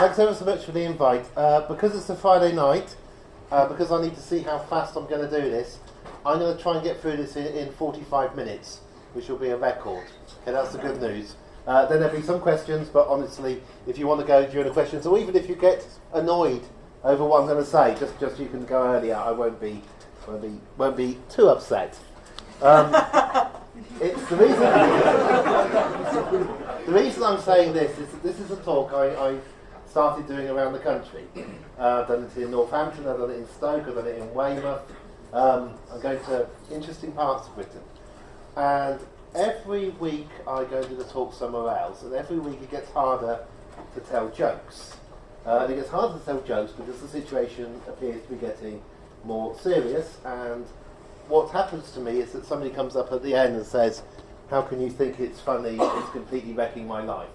Thanks ever so much for the invite. Because it's a Friday night, because I need to see how fast I'm going to do this, I'm going to try and get through this in 45 minutes, which will be a record. Okay, that's the good news. Then there'll be some questions, but honestly, if you want to go during the questions, or even if you get annoyed over what I'm going to say, just you can go earlier. I won't be too upset. It's the reason. The reason I'm saying this is that this is a talk I started doing around the country. I've done it in Northampton, I've done it in Stoke, I've done it in Weymouth. I'm going to interesting parts of Britain. And every week I go to the talk somewhere else, and every week it gets harder to tell jokes. And it gets harder to tell jokes because the situation appears to be getting more serious, and what happens to me is that somebody comes up at the end and says, how can you think it's funny, it's completely wrecking my life.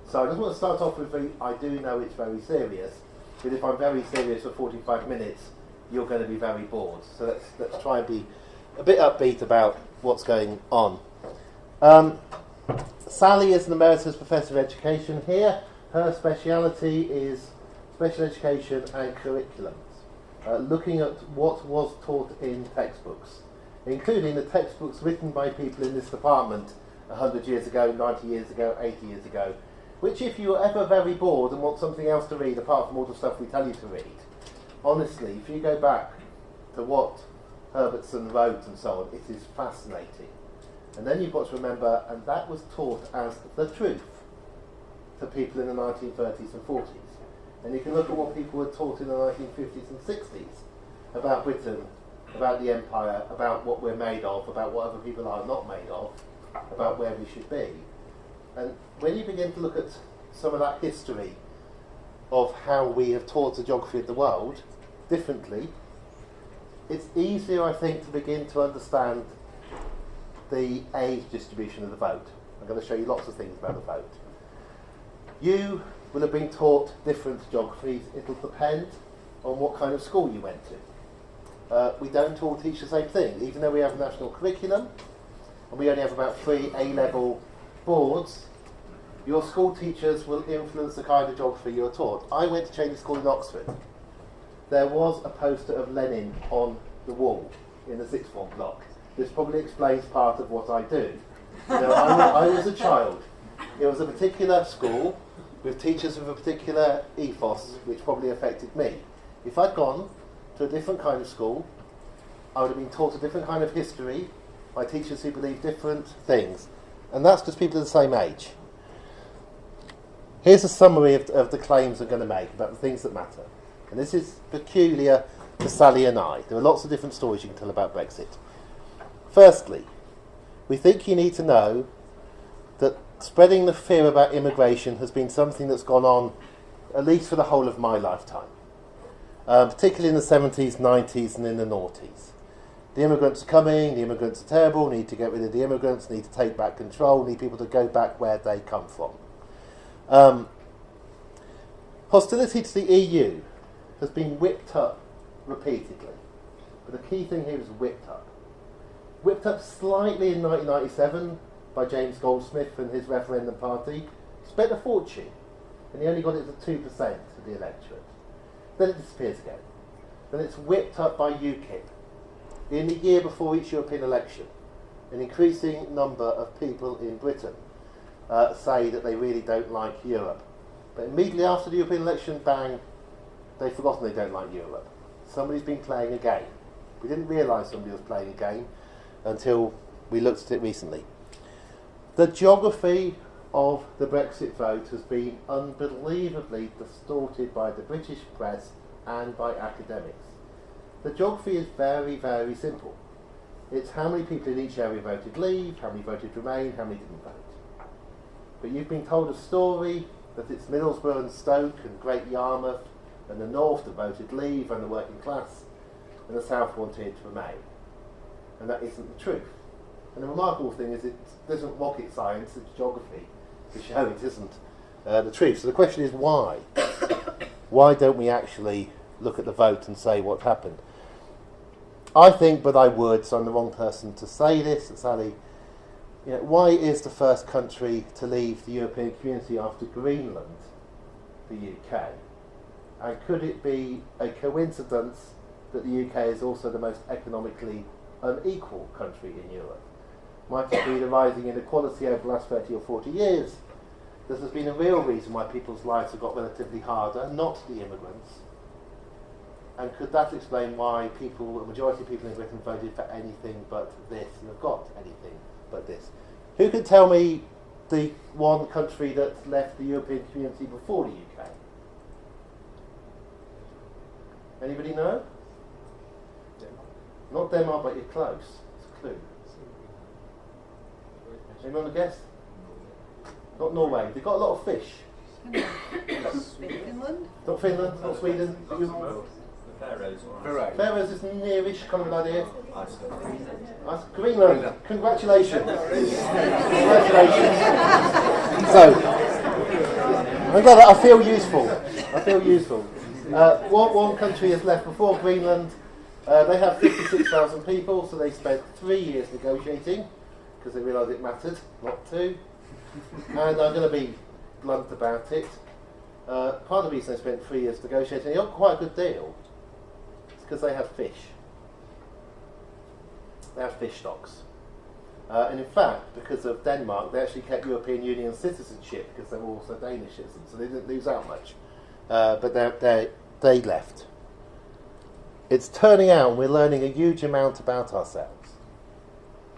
So I just want to start off with, I do know it's very serious, but if I'm very serious for 45 minutes, you're going to be very bored. So let's try and be a bit upbeat about what's going on. Sally is an Emeritus Professor of Education here. Her speciality is special education and curriculums, looking at what was taught in textbooks, including the textbooks written by people in this department 100 years ago, 90 years ago, 80 years ago, which if you're ever very bored and want something else to read apart from all the stuff we tell you to read, honestly, if you go back to what Herbertson wrote and so on, it is fascinating. And then you've got to remember, and that was taught as the truth to people in the 1930s and 40s. And you can look at what people were taught in the 1950s and 60s about Britain, about the empire, about what we're made of, about what other people are not made of, about where we should be. And when you begin to look at some of that history of how we have taught the geography of the world differently, it's easier, I think, to begin to understand the age distribution of the vote. I'm going to show you lots of things about the vote. You will have been taught different geographies. It'll depend on what kind of school you went to. We don't all teach the same thing, even though we have a national curriculum, and we only have about 3 A-level boards. Your school teachers will influence the kind of geography you're taught. I went to Cheney School in Oxford. There was a poster of Lenin on the wall in the sixth form block. This probably explains part of what I do. You know, I was a child. It was a particular school with teachers with a particular ethos, which probably affected me. If I'd gone to a different kind of school, I would have been taught a different kind of history by teachers who believe different things. And that's because people are the same age. Here's a summary of the claims I'm going to make about the things that matter. And this is peculiar to Sally and I. There are lots of different stories you can tell about Brexit. Firstly, we think you need to know that spreading the fear about immigration has been something that's gone on at least for the whole of my lifetime, particularly in the 70s, 90s and in the noughties. The immigrants are coming, the immigrants are terrible, need to get rid of the immigrants, need to take back control, need people to go back where they come from. Hostility to the EU has been whipped up repeatedly, but the key thing here is whipped up. Whipped up slightly in 1997 by James Goldsmith and his referendum party, spent a fortune, and he only got it to 2% of the electorate. Then it disappears again. Then it's whipped up by UKIP. In the year before each European election, an increasing number of people in Britain say that they really don't like Europe. But immediately after the European election, bang, they've forgotten they don't like Europe. Somebody's been playing a game. We didn't realise somebody was playing a game until we looked at it recently. The geography of the Brexit vote has been unbelievably distorted by the British press and by academics. The geography is very, very simple. It's how many people in each area voted leave, how many voted remain, how many didn't vote. But you've been told a story that it's Middlesbrough and Stoke and Great Yarmouth and the north that voted leave and the working class, and the south wanted to remain. And that isn't the truth. And the remarkable thing is it isn't rocket science, it's geography to show it isn't the truth. So the question is why? Why don't we actually look at the vote and say what happened? I think, but I would, so I'm the wrong person to say this, Sally. Why is the first country to leave the European community after Greenland the UK? And could it be a coincidence that the UK is also the most economically unequal country in Europe? Might it be the rising inequality over the last 30 or 40 years that has been a real reason why people's lives have got relatively harder, not the immigrants? And could that explain why the majority of people in Britain voted for anything but this and have got anything but this? Who can tell me the one country that left the European community before the UK? Anybody know? Denmark. Not Denmark, but you're close. It's a clue. Anyone want to guess? Not Norway. They've got a lot of fish. Finland? Not Finland, not Sweden. The Faroes. Faroes is nearish, kind of an idea. Greenland. Congratulations. Congratulations. So, I'm glad that I feel useful. One country has left before Greenland. They have 56,000 people, so they spent 3 years negotiating because they realised it mattered, not 2. And I'm going to be blunt about it. Part of the reason they spent 3 years negotiating, they got quite a good deal. It's because they have fish. They have fish stocks. And in fact, because of Denmark, they actually kept European Union citizenship because they were also Danish citizens, so they didn't lose out much. But they left. It's turning out we're learning a huge amount about ourselves.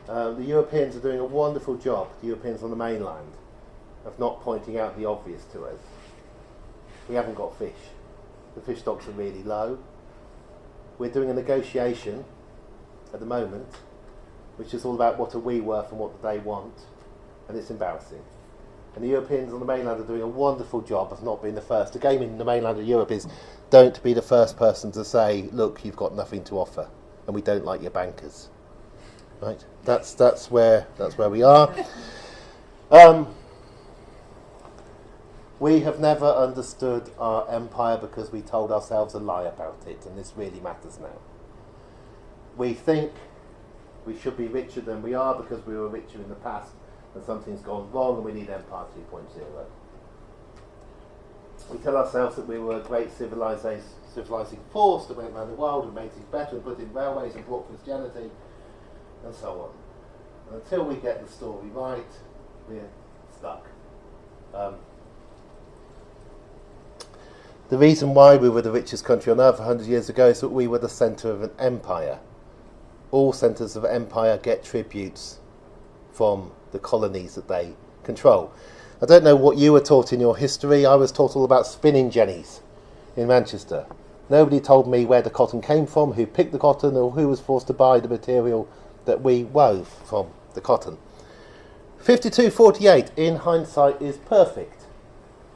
The Europeans are doing a wonderful job, the Europeans on the mainland, of not pointing out the obvious to us. We haven't got fish. The fish stocks are really low. We're doing a negotiation at the moment, which is all about what are we worth and what do they want, and it's embarrassing. And the Europeans on the mainland are doing a wonderful job of not being the first. The game in the mainland of Europe is don't be the first person to say, look, you've got nothing to offer, and we don't like your bankers. Right? That's where we are. We have never understood our empire because we told ourselves a lie about it, and this really matters now. We think we should be richer than we are because we were richer in the past and something's gone wrong and we need Empire 2.0. We tell ourselves that we were a great civilizing force that went around the world and made things better and put in railways and brought Christianity and so on. And until we get the story right, we're stuck. The reason why we were the richest country on earth 100 years ago is that we were the centre of an empire. All centres of empire get tributes from the colonies that they control. I don't know what you were taught in your history. I was taught all about spinning jennies in Manchester. Nobody told me where the cotton came from, who picked the cotton, or who was forced to buy the material that we wove from the cotton. 52-48 in hindsight is perfect.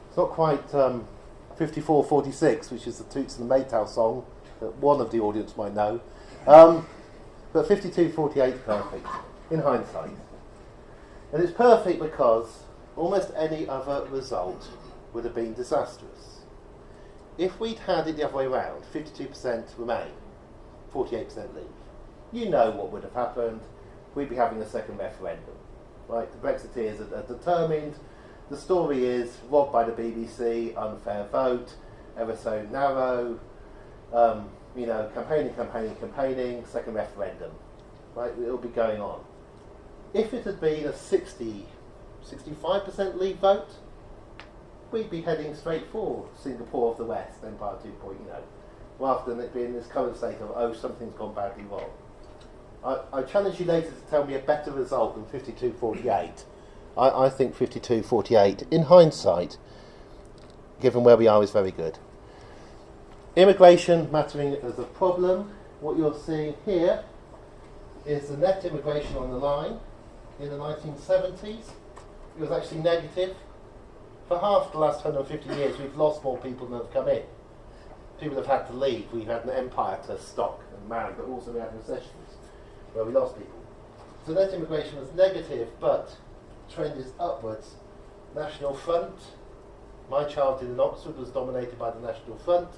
It's not quite 54-46, which is the Toots and the Maytals song that one of the audience might know. But 52-48 is perfect in hindsight. And it's perfect because almost any other result would have been disastrous. If we'd had it the other way around, 52% remain, 48% leave, you know what would have happened. We'd be having a second referendum. Right? The Brexiteers are determined. The story is robbed by the BBC, unfair vote, ever so narrow, campaigning, second referendum. Right? It'll be going on. If it had been a 65% leave vote, we'd be heading straight for Singapore of the West, Empire 2.0, rather than it being this current state of, something's gone badly wrong. I challenge you later to tell me a better result than 52-48. I think 52-48, in hindsight, given where we are, is very good. Immigration mattering as a problem. What you're seeing here is the net immigration on the line. In the 1970s, it was actually negative. For half the last 150 years, we've lost more people than have come in. People have had to leave. We've had an empire to stock and man, but also we had recessions where we lost people. So net immigration was negative, but the trend is upwards. National Front. My childhood in Oxford was dominated by the National Front.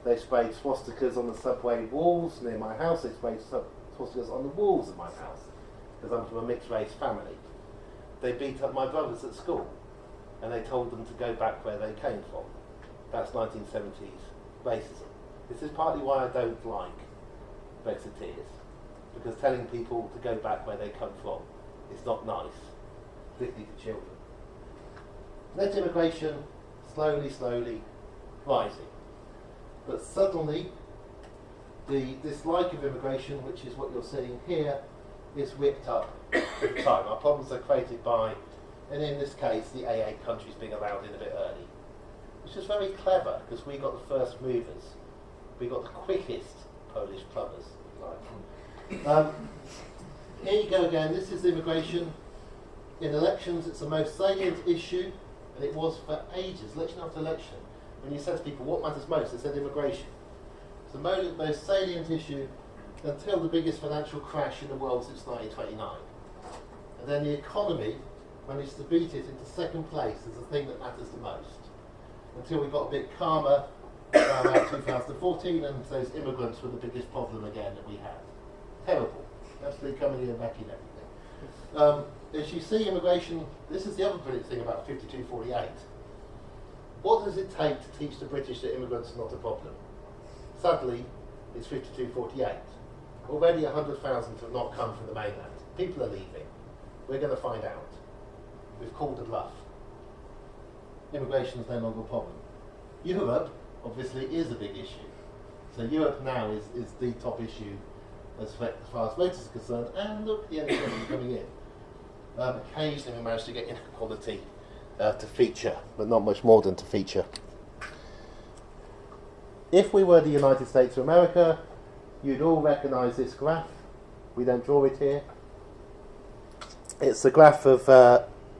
They sprayed swastikas on the subway walls near my house. They sprayed swastikas on the walls of my house because I'm from a mixed race family. They beat up my brothers at school and they told them to go back where they came from. That's 1970s racism. This is partly why I don't like Brexiteers, because telling people to go back where they come from is not nice, particularly for children. Net immigration, slowly rising. But suddenly, the dislike of immigration, which is what you're seeing here, is whipped up over time. Our problems are created by, and in this case, the AA countries being allowed in a bit early, which is very clever, because we got the first movers. We got the quickest Polish plumbers. Here you go again. This is immigration. In elections, it's the most salient issue, and it was for ages, election after election. When you said to people, what matters most, they said immigration. It's the most salient issue until the biggest financial crash in the world since 1929. And then the economy managed to beat it into second place as the thing that matters the most. Until we got a bit calmer around about 2014, and those immigrants were the biggest problem again that we had. Terrible. Absolutely coming in and wrecking everything. As you see, immigration, this is the other brilliant thing about 5248. What does it take to teach the British that immigrants are not a problem? Sadly, it's 5248. Already 100,000 have not come from the mainland. People are leaving. We're going to find out. We've called a bluff. Immigration is no longer a problem. Europe, obviously, is a big issue. So Europe now is the top issue as far as voters are concerned. And look, the NHS is coming in. Occasionally we manage to get inequality to feature, but not much more than to feature. If we were the United States of America, you'd all recognise this graph. We don't draw it here. It's a graph of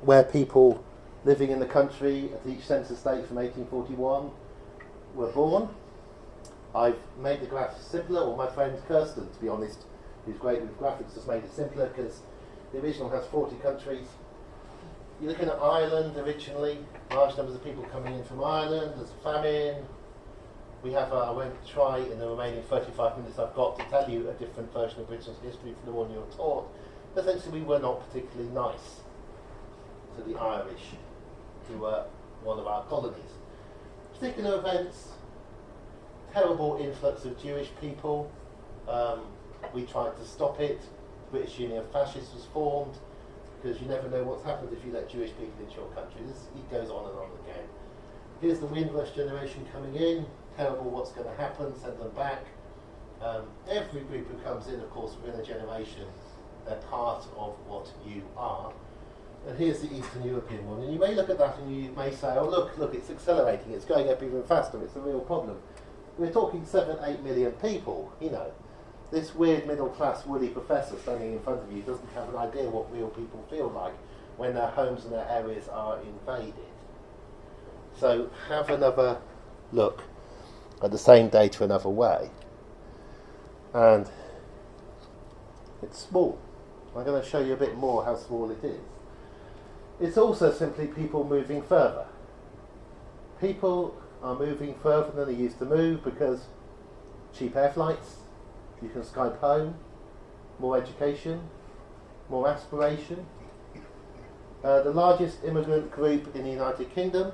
where people living in the country at each census date from 1841 were born. I've made the graph simpler, or my friend Kirsten, to be honest, who's great with graphics, has made it simpler because the original has 40 countries. You're looking at Ireland originally, large numbers of people coming in from Ireland, there's a famine. We have, I won't try in the remaining 35 minutes I've got to tell you a different version of Britain's history from the one you're taught. But essentially we were not particularly nice to the Irish, who were one of our colonies. Particular events, terrible influx of Jewish people. We tried to stop it. The British Union of Fascists was formed, because you never know what's happened if you let Jewish people into your country. It goes on and on again. Here's the Windrush generation coming in. Terrible what's going to happen, send them back. Every group who comes in, of course, within a generation, they're part of what you are. And here's the Eastern European one. And you may look at that and you may say, oh look, it's accelerating, it's going up even faster, it's a real problem. We're talking 7-8 million people, you know. This weird middle-class woolly professor standing in front of you doesn't have an idea what real people feel like when their homes and their areas are invaded. So have another look at the same data another way. And it's small. I'm going to show you a bit more how small it is. It's also simply people moving further. People are moving further than they used to move because cheap air flights, you can Skype home, more education, more aspiration. The largest immigrant group in the United Kingdom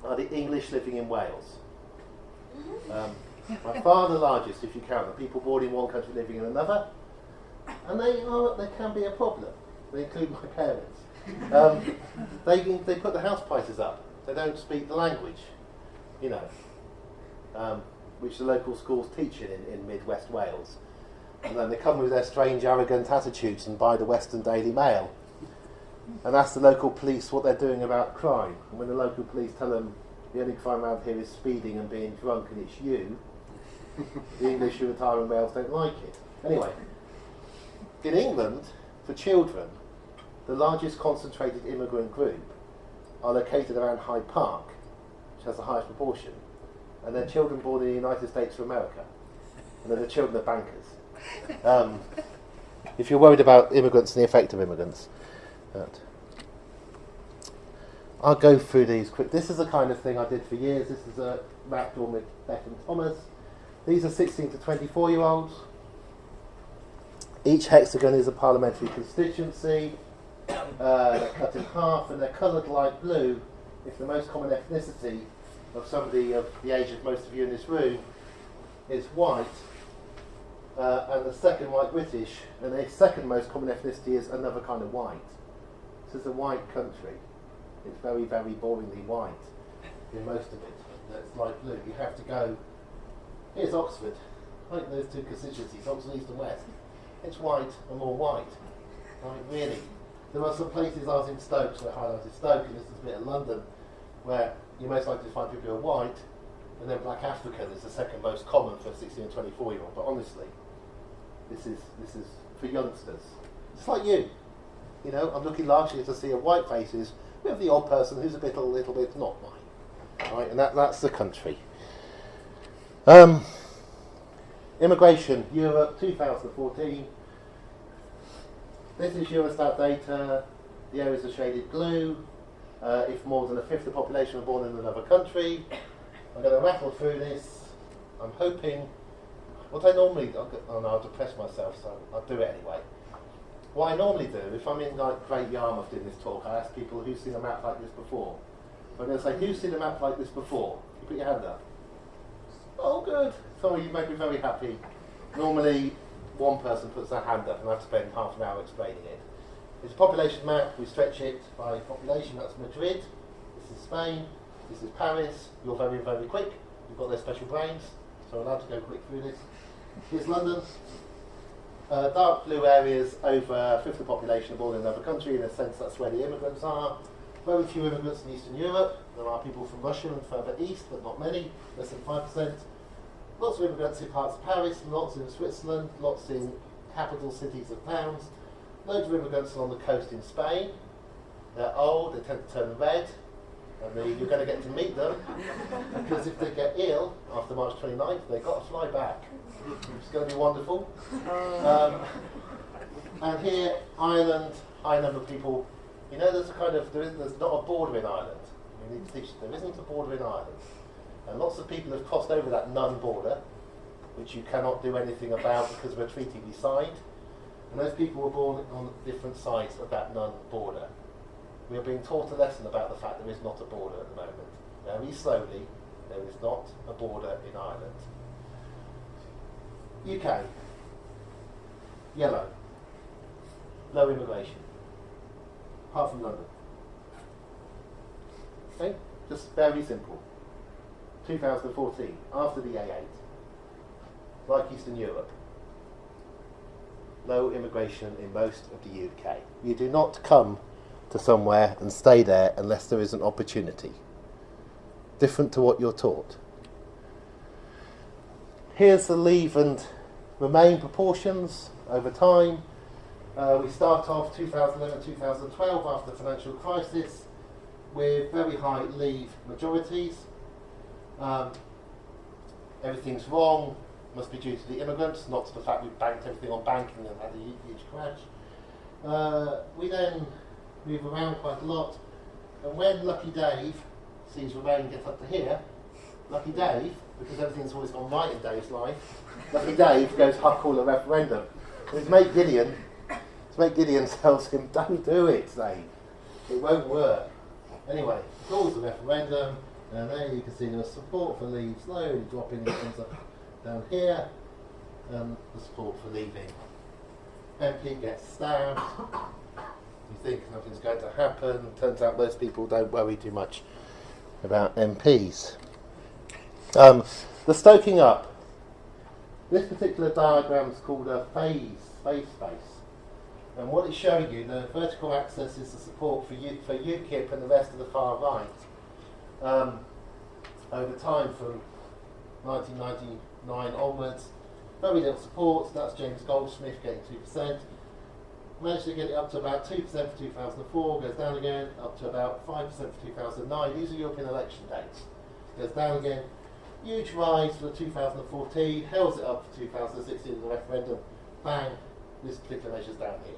are the English living in Wales. By far the largest, if you count the people born in one country living in another. And they can be a problem. They include my parents. They put the house prices up. They don't speak the language, you know, which the local schools teach in Mid-West Wales. And then they come with their strange, arrogant attitudes and buy the Western Daily Mail and ask the local police what they're doing about crime. And when the local police tell them the only crime around here is speeding and being drunk and it's you, the English who retire in Wales don't like it. Anyway, in England, for children, the largest concentrated immigrant group are located around Hyde Park, which has the highest proportion, and they're children born in the United States of America, and they're the children of bankers. If you're worried about immigrants and the effect of immigrants, I'll go through these quick. This is the kind of thing I did for years. This is a map drawn with Beck and Thomas. These are 16 to 24-year-olds. Each hexagon is a parliamentary constituency. They're cut in half and they're coloured light blue if the most common ethnicity of somebody of the age of most of you in this room is white, and the second white British, and the second most common ethnicity is another kind of white. This is a white country. It's very, very boringly white in most of it. It's like, look, you have to go, here's Oxford, like those two constituencies, Oxford East and West. It's white and more white. Like, really. There are some places, I was in Stoke, so I highlighted Stoke, and this is a bit of London, where you're most likely to find people who are white, and then Black African is the second most common for 16 and 24-year-old. But honestly, this is for youngsters. It's like you. You know, I'm looking largely to see white faces with the odd person who's a little bit not white. Right, and that's the country. Immigration, Europe, 2014. This is Eurostat data. The areas are shaded blue. If more than a fifth of the population are born in another country. I'm going to rattle through this. I'm hoping, what I normally, I'll depress myself, so I'll do it anyway. What I normally do, if I'm in like Great Yarmouth doing this talk, I ask people who's seen a map like this before. So I'm going to say, who's seen a map like this before? You put your hand up. Oh, good. Sorry, you made me very happy. Normally, one person puts their hand up and I have to spend half an hour explaining it. It's a population map. We stretch it by population. That's Madrid. This is Spain. This is Paris. You're very, very quick. You've got their special brains, so I'm allowed to go quick through this. Here's London. Dark blue areas, over a fifth of the population are born in another country. In a sense, that's where the immigrants are. Very few immigrants in Eastern Europe. There are people from Russia and further east, but not many, less than 5%. Lots of immigrants in parts of Paris, lots in Switzerland, lots in capital cities and towns. Loads of immigrants along the coast in Spain. They're old, they tend to turn red, and you're going to get to meet them, because if they get ill after March 29th, they've got to fly back. It's going to be wonderful. And here, Ireland, high number of people. You know, there's not a border in Ireland. We need to teach there isn't a border in Ireland. And lots of people have crossed over that non-border, which you cannot do anything about because of a treaty we signed. And those people were born on different sides of that non-border. We are being taught a lesson about the fact there is not a border at the moment. Very slowly, there is not a border in Ireland. UK, yellow, low immigration, apart from London. Okay, just very simple. 2014, after the A8, like Eastern Europe, low immigration in most of the UK. You do not come to somewhere and stay there unless there is an opportunity. Different to what you're taught. Here's the leave and remain proportions over time. We start off 2011-2012 after the financial crisis with very high leave majorities. Everything's wrong, must be due to the immigrants, not to the fact we've banked everything on banking and had a huge crash. We then move around quite a lot, and when Lucky Dave sees Remain get up to here, Lucky Dave, because everything's always gone right in Dave's life, Lucky Dave goes, I'll call a referendum. And his mate Gideon tells him, don't do it, Dave. It won't work. Anyway, he calls the referendum, and there you can see there was support for leave slowly dropping, it comes up down here, and the support for leaving. MP gets stabbed. You think nothing's going to happen. Turns out most people don't worry too much about MPs. The stoking up. This particular diagram is called a phase space. And what it's showing you, the vertical axis is the support for UKIP and the rest of the far right. Over time from 1999 onwards, very little support. That's James Goldsmith getting 2%. Managed to get it up to about 2% for 2004, goes down again, up to about 5% for 2009. These are European election dates. Goes down again. Huge rise for 2014, held it up for 2016 in the referendum. Bang, this particular measure's down here.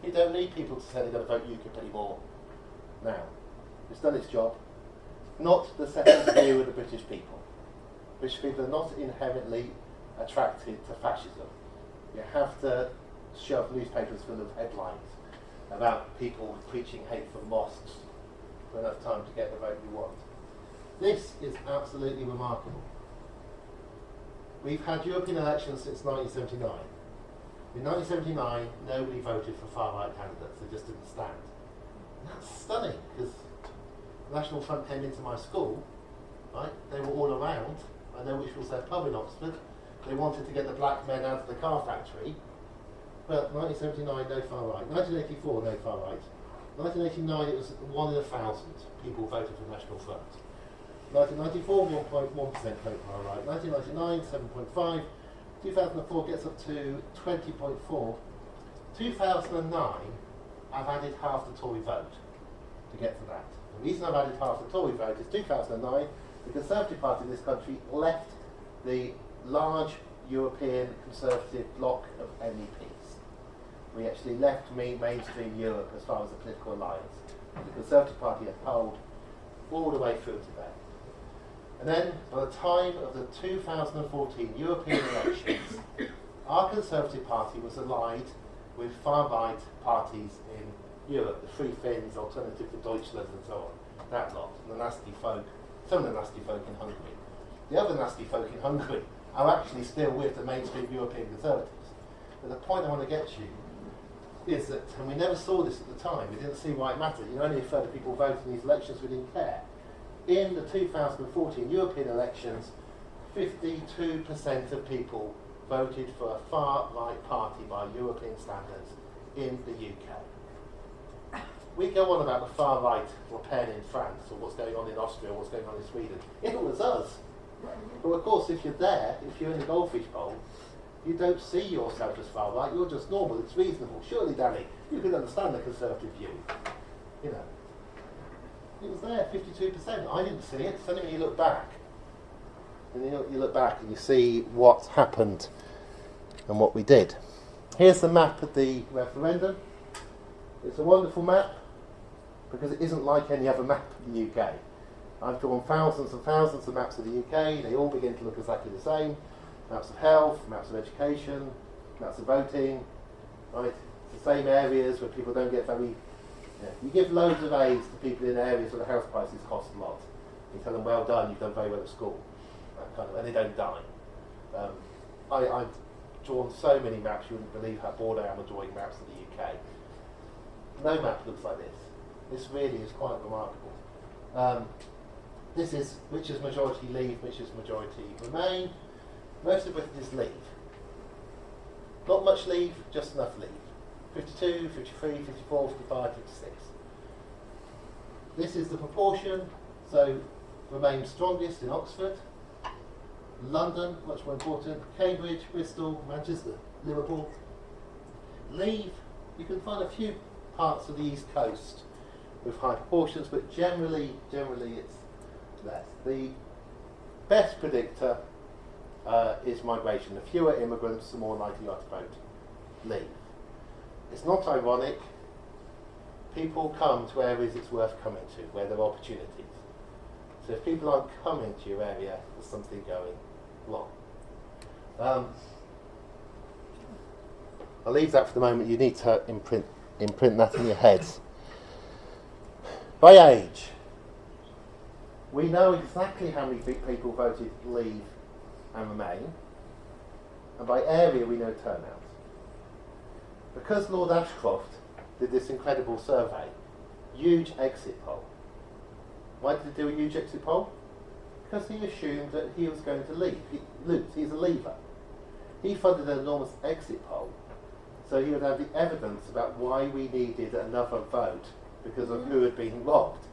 You don't need people to say they're going to vote UKIP anymore now. It's done its job. Not the second view of the British people. British people are not inherently attracted to fascism. You have to shove newspapers full of headlines about people preaching hate from mosques for enough time to get the vote you want. This is absolutely remarkable. We've had European elections since 1979. In 1979, nobody voted for far-right candidates, they just didn't stand. That's stunning, because the National Front came into my school, right? They were all around. I know which was their pub in Oxford. They wanted to get the black men out of the car factory. But 1979, no far-right. 1984, no far-right. 1989, it was 1 in 1,000 people voted for National Front. 1994, 1.1% vote far-right. 1999, 7.5. 2004 gets up to 20.4. 2009, I've added half the Tory vote to get to that. The reason I've added half the Tory vote is 2009, the Conservative Party in this country left the large European Conservative bloc of MEPs. We actually left mainstream Europe as far as a political alliance. The Conservative Party had polled all the way through to there. And then, by the time of the 2014 European elections, our Conservative Party was allied with far-right parties in Europe, the Free Finns, Alternative for Deutschland and so on, that lot, and the nasty folk, some of the nasty folk in Hungary. The other nasty folk in Hungary are actually still with the mainstream European Conservatives. But the point I want to get to you is that, and we never saw this at the time, we didn't see why it mattered, only a third of people voted in these elections, we didn't care. In the 2014 European elections, 52% of people voted for a far-right party by European standards in the UK. We go on about the far-right Le Pen in France, or what's going on in Austria, or what's going on in Sweden. It was us. But of course, if you're there, if you're in the Goldfish Bowl, you don't see yourself as far-right, you're just normal, it's reasonable. Surely, Danny, you can understand the Conservative view. You know. It was there, 52%. I didn't see it. It's only when you look back. And you look back and you see what happened and what we did. Here's the map of the referendum. It's a wonderful map because it isn't like any other map in the UK. I've drawn thousands and thousands of maps of the UK. They all begin to look exactly the same. Maps of health, maps of education, maps of voting. Right? It's the same areas where people don't get very... You give loads of aids to people in areas where the house prices cost a lot. You tell them, well done, you've done very well at school. That kind of, and they don't die. I've drawn so many maps, you wouldn't believe how bored I am of drawing maps of the UK. No map looks like this. This really is quite remarkable. This is which is majority Leave, which is majority Remain. Most of Britain is Leave. Not much Leave, just enough Leave. 52, 53, 54, 55, 56. This is the proportion, so Remain strongest in Oxford, London, much more important, Cambridge, Bristol, Manchester, Liverpool. Leave, you can find a few parts of the East Coast with high proportions, but generally it's less. The best predictor is migration. The fewer immigrants, the more likely you are to vote Leave. It's not ironic. People come to areas it's worth coming to, where there are opportunities. So if people aren't coming to your area, there's something going wrong. I'll leave that for the moment. You need to imprint that in your heads. By age, we know exactly how many people voted Leave and Remain, and by area we know turnout. Because Lord Ashcroft did this incredible survey, huge exit poll. Why did he do a huge exit poll? Because he assumed that he was going to lose. He's a leaver. He funded an enormous exit poll, so he would have the evidence about why we needed another vote because of who had been robbed.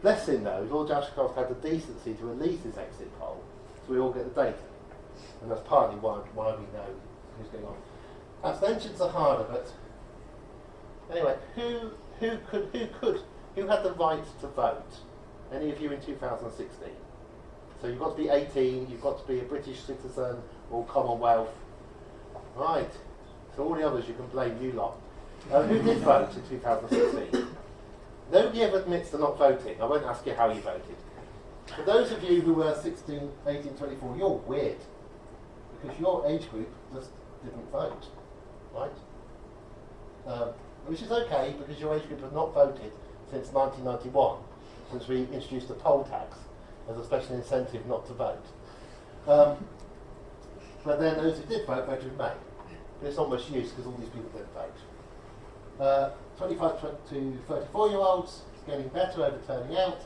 Bless him though, Lord Ashcroft had the decency to release his exit poll, so we all get the data. And that's partly why we know who's going on. Abstentions are harder, but anyway, who had the right to vote? Any of you in 2016? So you've got to be 18, you've got to be a British citizen or Commonwealth. Right. So all the others you can blame you lot. Who did vote in 2016? Nobody ever admits to not voting. I won't ask you how you voted. For those of you who were 16, 18, 24, you're weird. Because your age group just didn't vote. Right? Which is okay, because your age group has not voted since 1991. since we introduced the poll tax as a special incentive not to vote. But then those who did vote voted Remain. But it's not much use because all these people didn't vote. 25 to 34-year-olds, it's getting better over turning out.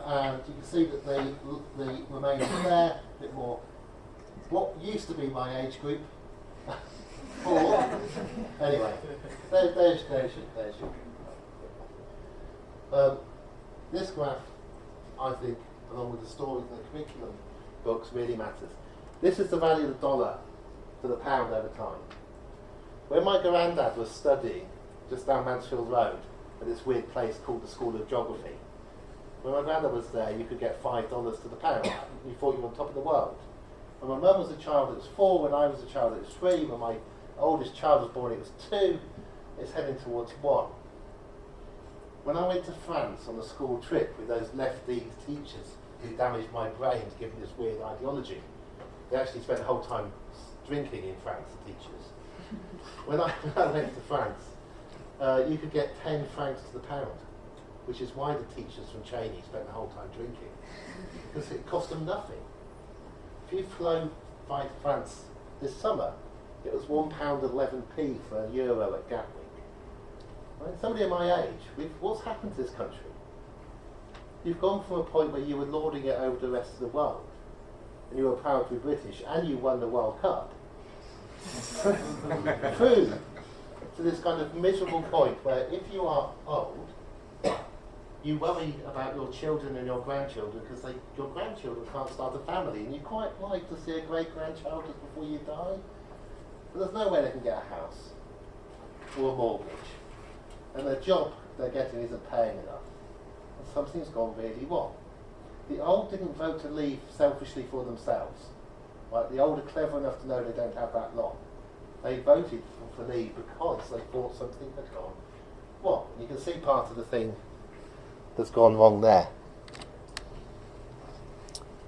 And you can see that the Remain is there, a bit more. What used to be my age group, 4. Anyway, there's your. This graph, I think, along with the stories and the curriculum books, really matters. This is the value of the dollar to the pound over time. When my granddad was studying just down Mansfield Road at this weird place called the School of Geography, when my granddad was there, you could get $5 to the pound. You thought you were on top of the world. When my mum was a child, it was 4. When I was a child, it was 3. When my oldest child was born, it was 2. It's heading towards 1. When I went to France on a school trip with those lefty teachers who damaged my brain to give me this weird ideology, they actually spent the whole time drinking in France, the teachers. When I went to France, you could get 10 francs to the pound, which is why the teachers from Cheney spent the whole time drinking, because it cost them nothing. If you flew by France this summer, it was £1.11 for €1 at Gatwick. Right? Somebody of my age, what's happened to this country? You've gone from a point where you were lording it over the rest of the world, and you were proud to be British, and you won the World Cup, through to this kind of miserable point where if you are old, you worry about your children and your grandchildren because your grandchildren can't start a family, and you quite like to see a great-grandchild just before you die. But there's no way they can get a house or a mortgage, and the job they're getting isn't paying enough, and something's gone really wrong. The old didn't vote to leave selfishly for themselves. Right? The old are clever enough to know they don't have that long. They voted for leave because they thought something had gone wrong. You can see part of the thing that's gone wrong there.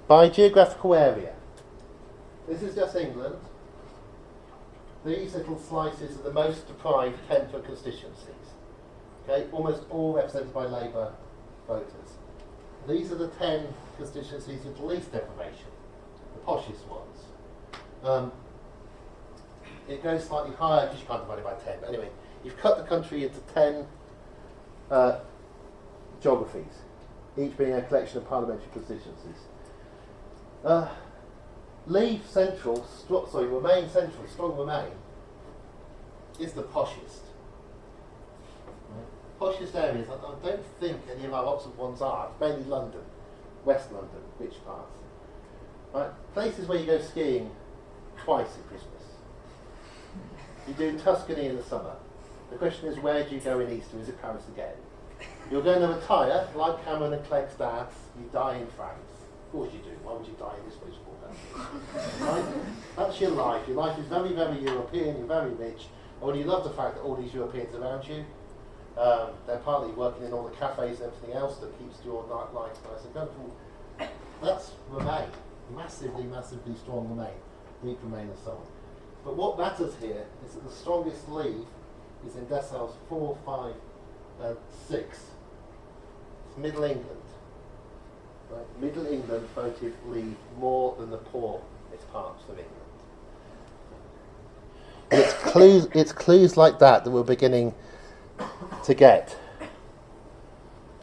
By geographical area. This is just England. These little slices are the most deprived 10 constituencies. Okay, almost all represented by Labour voters. These are the 10 constituencies with the least deprivation, the poshest ones. It goes slightly higher because you can't divide it by 10. But anyway, you've cut the country into 10 geographies, each being a collection of parliamentary constituencies. Remain Central, strong Remain, is the poshest. Poshest areas, I don't think any of our Oxford ones are. It's mainly London, West London, rich parts. Right? Places where you go skiing twice at Christmas. You do Tuscany in the summer. The question is, where do you go in Easter? Is it Paris again? You're going to retire, like Cameron and Clegg's dads, you die in France. Of course you do. Why would you die in this miserable country? Right? That's your life. Your life is very, very European, you're very rich, and you love the fact that all these Europeans around you, they're partly working in all the cafes and everything else that keeps your life nice and comfortable. That's Remain. Massively, massively strong Remain. Weak Remain and so on. But what matters here is that the strongest leave is in deciles 4, 5, and 6. It's Middle England. Right? Middle England voted leave more than the poor parts of England. It's clues like that we're beginning to get.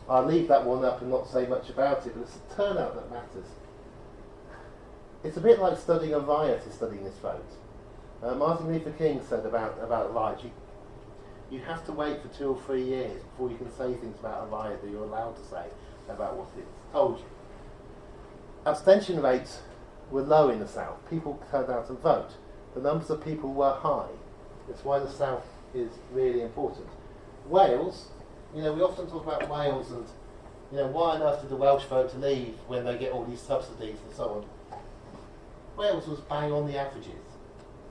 I'll leave that one up and not say much about it, but it's the turnout that matters. It's a bit like studying a riot is studying this vote. Martin Luther King said about riots, you have to wait for 2 or 3 years before you can say things about a riot that you're allowed to say about what it's told you. Abstention rates were low in the South. People turned out to vote. The numbers of people were high. That's why the South is really important. Wales, we often talk about Wales and, why on earth did the Welsh vote to leave when they get all these subsidies and so on? Wales was bang on the averages.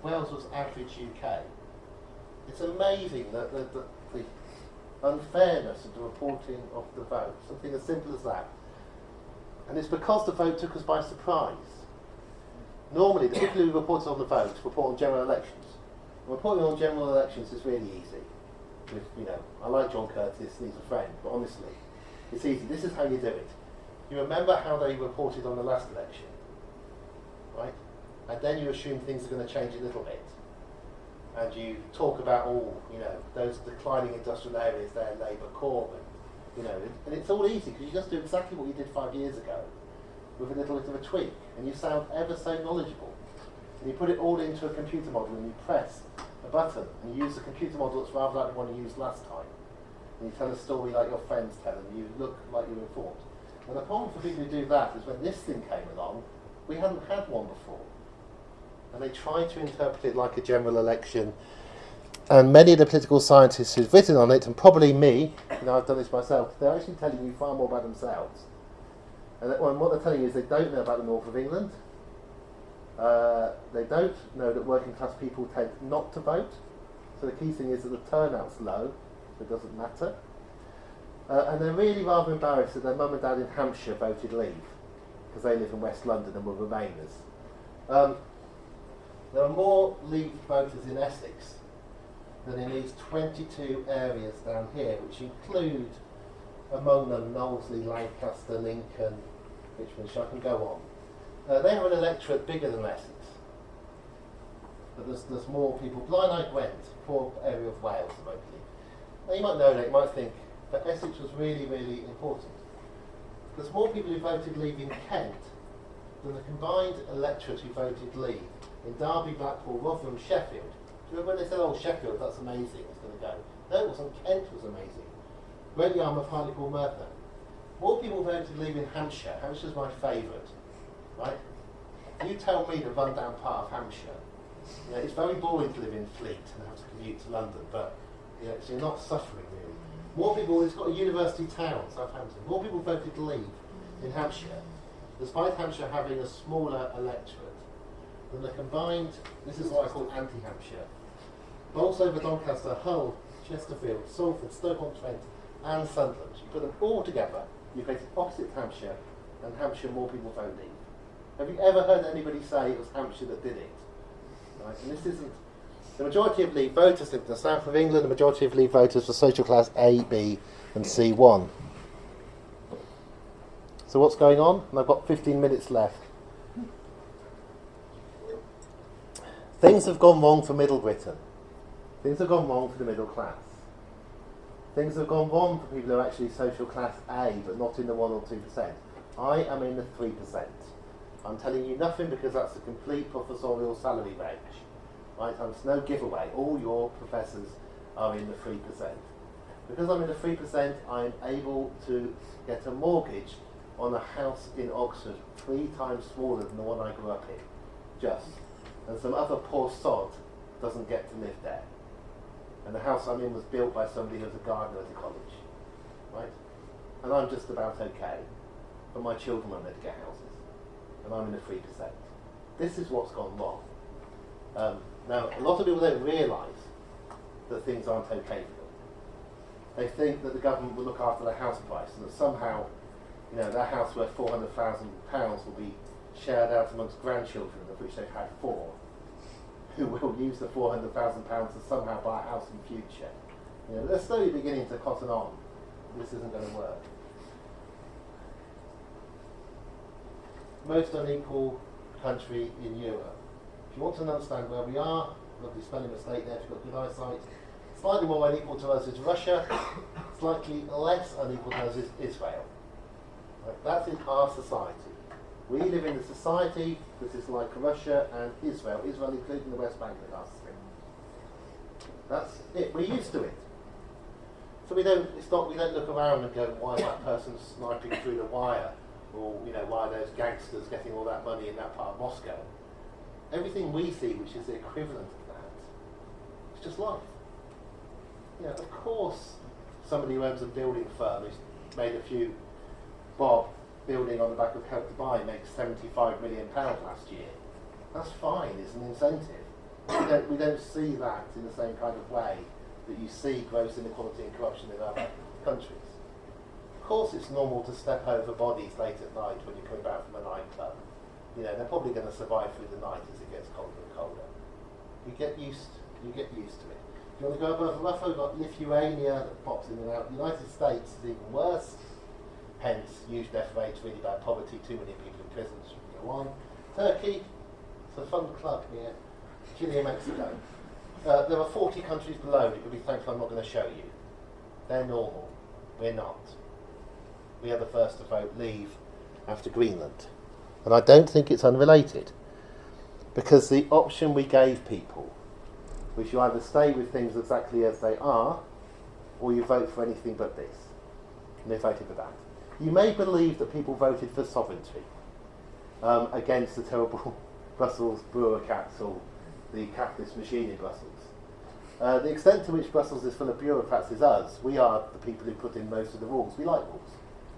Wales was average UK. It's amazing that the unfairness of the reporting of the vote, something as simple as that. And it's because the vote took us by surprise. Normally, the people who reported on the vote report on general elections. And reporting on general elections is really easy. I like John Curtis, he's a friend, but honestly, It's easy. This is how you do it. You remember how they reported on the last election, right? And then you assume things are going to change a little bit. And you talk about those declining industrial areas there, Labour, Corbyn, and it's all easy because you just do exactly what you did 5 years ago with a little bit of a tweak, and you sound ever so knowledgeable. And you put it all into a computer model and you press a button and you use the computer model that's rather like the one you used last time. And you tell a story like your friends tell and you look like you're informed. And the problem for people who do that is when this thing came along, we hadn't had one before. And they try to interpret it like a general election. And many of the political scientists who've written on it, and probably me, I've done this myself, they're actually telling you far more about themselves. And what they're telling you is they don't know about the north of England. They don't know that working class people tend not to vote. So the key thing is that the turnout's low, so it doesn't matter. And they're really rather embarrassed that their mum and dad in Hampshire voted Leave, because they live in West London and were Remainers. There are more Leave voters in Essex than in these 22 areas down here, which include, among them, Knowsley, Lancaster, Lincoln, Richmond, I can go on. They have an electorate bigger than Essex. But there's more people. Blaenau Gwent, poor area of Wales, locally. Now you might know that, you might think, but Essex was really, really important. There's more people who voted Leave in Kent than the combined electorate who voted Leave in Derby, Blackpool, Rotherham, Sheffield. Do you remember when they said, oh, Sheffield, that's amazing, it's going to go? No, it wasn't. Kent was amazing. Great Yarmouth, Hartlepool, Merthyr. More people voted Leave in Hampshire. Hampshire's my favourite, right? You tell me the run-down part of Hampshire. It's very boring to live in Fleet and have to commute to London, but so you're not suffering really. More people, it's got a university town, Southampton. More people voted Leave in Hampshire, despite Hampshire having a smaller electorate than the combined, this is what I call anti-Hampshire, Bolsover, Doncaster, Hull, Chesterfield, Salford, Stoke-on-Trent and Sunderland. You put them all together, you create opposite Hampshire, and Hampshire more people vote Leave. Have you ever heard anybody say it was Hampshire that did it? Right? And this isn't. The majority of Leave voters live in the south of England. The majority of Leave voters were social class A, B, and C1. So what's going on? And I've got 15 minutes left. Things have gone wrong for Middle Britain. Things have gone wrong for the middle class. Things have gone wrong for people who are actually social class A, but not in the 1 or 2%. I am in the 3%. I'm telling you nothing because that's a complete professorial salary range. Right? It's no giveaway. All your professors are in the 3%. Because I'm in the 3%, I'm able to get a mortgage on a house in Oxford 3 times smaller than the one I grew up in. Just. And some other poor sod doesn't get to live there. And the house I'm in was built by somebody who was a gardener at a college. Right? And I'm just about okay. But my children won't let to get houses. And I'm in the 3%. This is what's gone wrong. Now, a lot of people don't realise that things aren't okay for them. They think that the government will look after their house price and that somehow, their house worth £400,000 will be shared out amongst grandchildren, of which they've had 4, who will use the £400,000 to somehow buy a house in the future. They're slowly beginning to cotton on. This isn't going to work. Most unequal country in Europe. If you want to understand where we are, lovely spelling mistake there if you've got good eyesight. Slightly more unequal to us is Russia, slightly less unequal to us is Israel. Right? That's in our society. We live in a society that is like Russia and Israel including the West Bank and us. That's it, we're used to it. So we don't look around and go, why is that person sniping through the wire? Or, why are those gangsters getting all that money in that part of Moscow? Everything we see, which is the equivalent of that, it's just life. Of course, somebody who owns a building firm who's made a few bob building on the back of Help to Buy makes £75 million last year. That's fine, it's an incentive. We don't see that in the same kind of way that you see gross inequality and corruption in other countries. Of course it's normal to step over bodies late at night when you're coming back from a nightclub. They're probably going to survive through the night as it gets colder and colder. You get used to it. If you want to go above Russia, we've got Lithuania that pops in and out. The United States is even worse. huge death rates, really bad poverty, 2 million people in prisons from year one. Turkey, it's a fun club here. Chile and Mexico. There are 40 countries below that you'll be thankful I'm not going to show you. They're normal. We're not. We are the first to vote leave after Greenland. And I don't think it's unrelated. Because the option we gave people was you either stay with things exactly as they are, or you vote for anything but this. And they voted for that. You may believe that people voted for sovereignty against the terrible Brussels bureaucrats or the capitalist machine in Brussels. The extent to which Brussels is full of bureaucrats is us. We are the people who put in most of the rules. We like rules.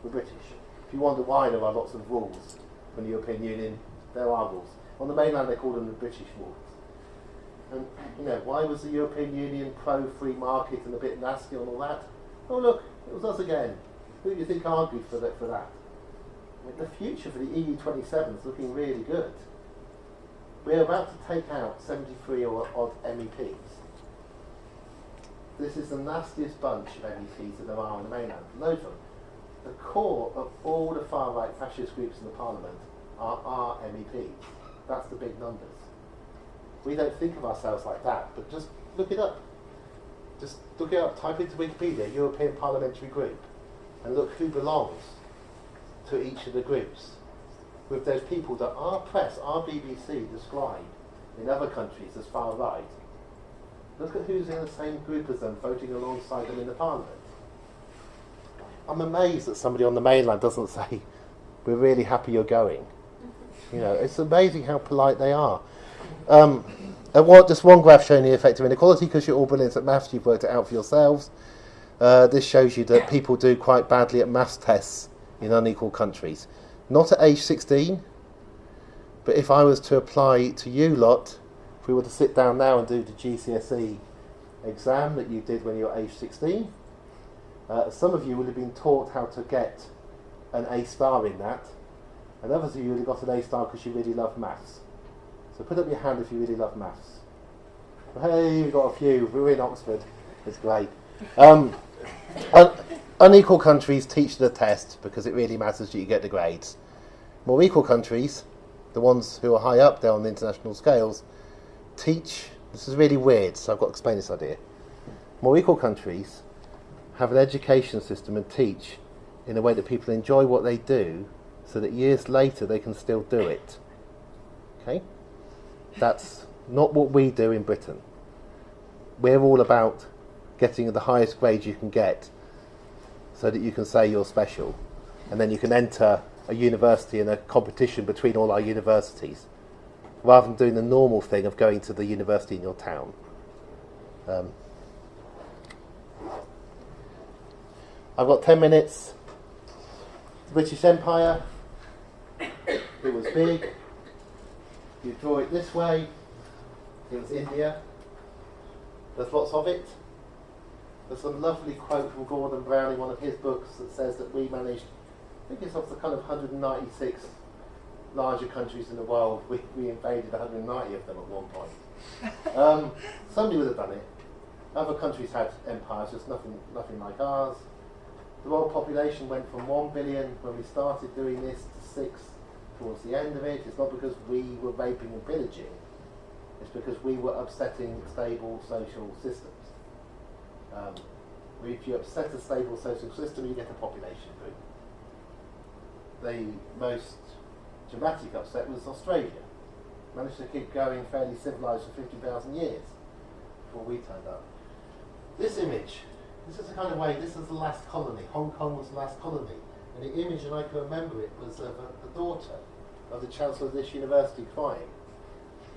We're British. If you wonder why there are lots of rules from the European Union, there are rules. On the mainland they call them the British rules. And, why was the European Union pro-free market and a bit nasty on all that? Oh look, it was us again. Who do you think argued for that? I mean, the future for the EU 27 is looking really good. We're about to take out 73 or odd MEPs. This is the nastiest bunch of MEPs that there are on the mainland. Loads of them. The core of all the far-right fascist groups in the parliament are our MEPs. That's the big numbers. We don't think of ourselves like that, but just look it up. Just look it up, type into Wikipedia, European Parliamentary Group, and look who belongs to each of the groups. With those people that our press, our BBC describe in other countries as far right. Look at who's in the same group as them, voting alongside them in the Parliament. I'm amazed that somebody on the mainland doesn't say, we're really happy you're going. It's amazing how polite they are. Just one graph showing the effect of inequality, because you're all brilliant at maths, you've worked it out for yourselves. This shows you that people do quite badly at maths tests in unequal countries. Not at age 16, but if I was to apply to you lot, if we were to sit down now and do the GCSE exam that you did when you were age 16, some of you would have been taught how to get an A star in that, and others of you would have got an A star because you really love maths. So put up your hand if you really love maths. Hey, you've got a few. We're in Oxford. It's great. Unequal countries teach the test because it really matters that you get the grades. More equal countries, the ones who are high up there on the international scales, teach. This is really weird, so I've got to explain this idea. More equal countries have an education system and teach in a way that people enjoy what they do so that years later they can still do it. Okay? That's not what we do in Britain. We're all about getting the highest grade you can get so that you can say you're special, and then you can enter a university in a competition between all our universities, rather than doing the normal thing of going to the university in your town. I've got 10 minutes. The British Empire, it was big. You draw it this way, it was India. There's lots of it. There's a lovely quote from Gordon Brown in one of his books that says that we managed, I think it's of the kind of 196 larger countries in the world, we invaded 190 of them at one point. Somebody would have done it. Other countries had empires, just nothing like ours. The world population went from 1 billion when we started doing this to 6 towards the end of it. It's not because we were raping and pillaging, it's because we were upsetting stable social systems. If you upset a stable social system, you get a population boom. The most dramatic upset was Australia. Managed to keep going fairly civilised for 50,000 years before we turned up. This image, this is the kind of way, this is the last colony. Hong Kong was the last colony. And the image, and I can remember it, was of the daughter of the Chancellor of this university crying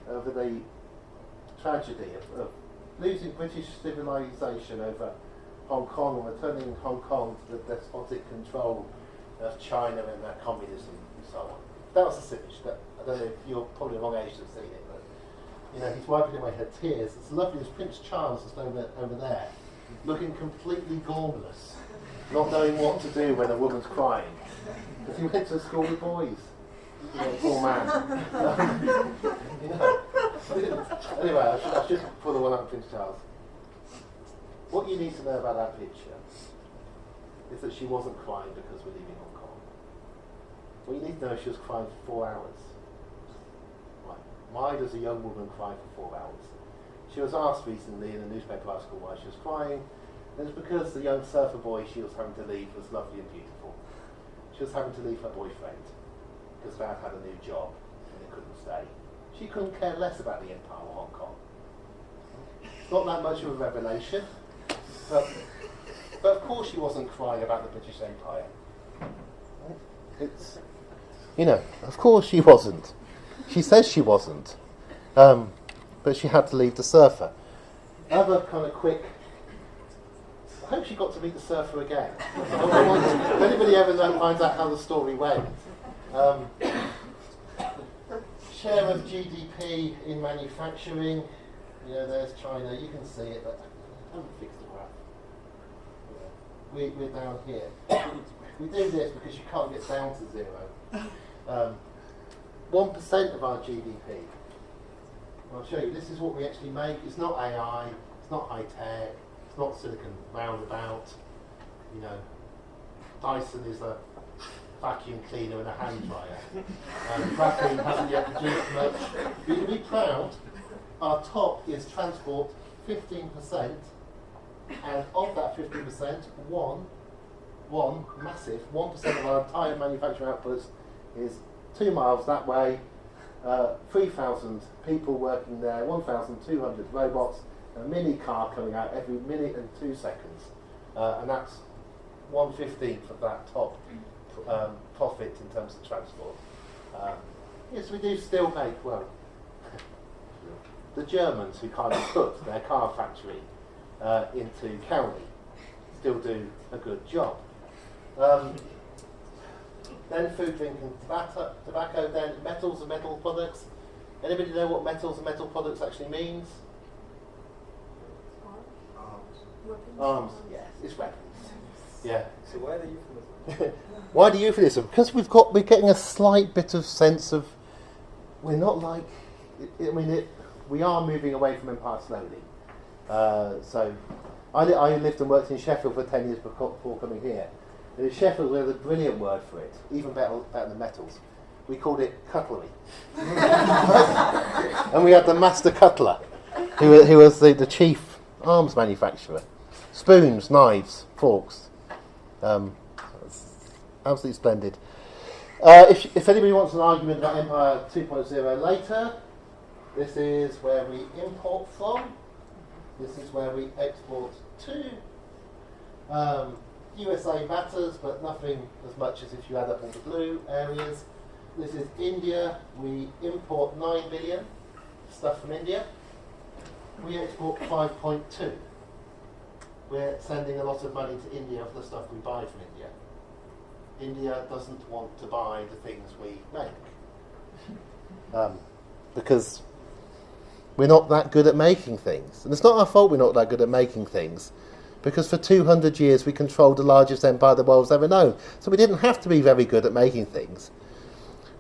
over the tragedy of losing British civilisation over Hong Kong and returning Hong Kong to the despotic control of China and their communism and so on. That was this image. I don't know if you're probably the wrong age to have seen it, but he's wiping away her tears. It's lovely. There's Prince Charles just over there, looking completely gormless, not knowing what to do when a woman's crying. Because he went to school with boys. Poor man. Anyway, I should put the one up Prince Charles. What you need to know about that picture is that she wasn't crying because we're leaving Hong Kong. Well, you need to know she was crying for 4 hours. Why does a young woman cry for 4 hours? She was asked recently in a newspaper article why she was crying. It was because the young surfer boy she was having to leave was lovely and beautiful. She was having to leave her boyfriend because Dad had a new job and he couldn't stay. She couldn't care less about the Empire or Hong Kong. It's not that much of a revelation, but of course she wasn't crying about the British Empire. It's, of course she wasn't. She says she wasn't, but she had to leave the surfer. Other kind of quick. I hope she got to meet the surfer again. If anybody ever finds out how the story went. Share of GDP in manufacturing. There's China. You can see it, but I haven't fixed the graph. We're down here. We do this because you can't get down to zero. 1% of our GDP. I'll show you. This is what we actually make. It's not AI. It's not high tech. It's not silicon roundabout. Dyson is a vacuum cleaner and a hand dryer. Graphene hasn't yet produced much. We can be proud. Our top is transport, 15%, and of that 15%, one massive 1% of our entire manufacturing output is 2 miles that way. 3,000 people working there, 1,200 robots, a mini car coming out every minute and 2 seconds, and that's 1/15 of that top profit in terms of transport. Yes, we do still make, the Germans who kind of put their car factory into County still do a good job. Then food, drink and tobacco, then metals and metal products. Anybody know what metals and metal products actually means? Arms, yes, it's weapons. Yeah. So why the euphemism? Why the euphemism? Because we're getting a slight bit of sense of we're not like. We are moving away from empire slowly. So I lived and worked in Sheffield for 10 years before coming here. And in Sheffield, we had a brilliant word for it, even better than metals. We called it cutlery. And we had the master cutler, who was the chief arms manufacturer. Spoons, knives, forks. Absolutely splendid. If anybody wants an argument about Empire 2.0 later, this is where we import from. This is where we export to. USA matters, but nothing as much as if you add up all the blue areas. This is India. We import 9 billion stuff from India. We export 5.2. We're sending a lot of money to India for the stuff we buy from India. India doesn't want to buy the things we make. Because we're not that good at making things. And it's not our fault we're not that good at making things. Because for 200 years we controlled the largest empire the world's ever known. So we didn't have to be very good at making things.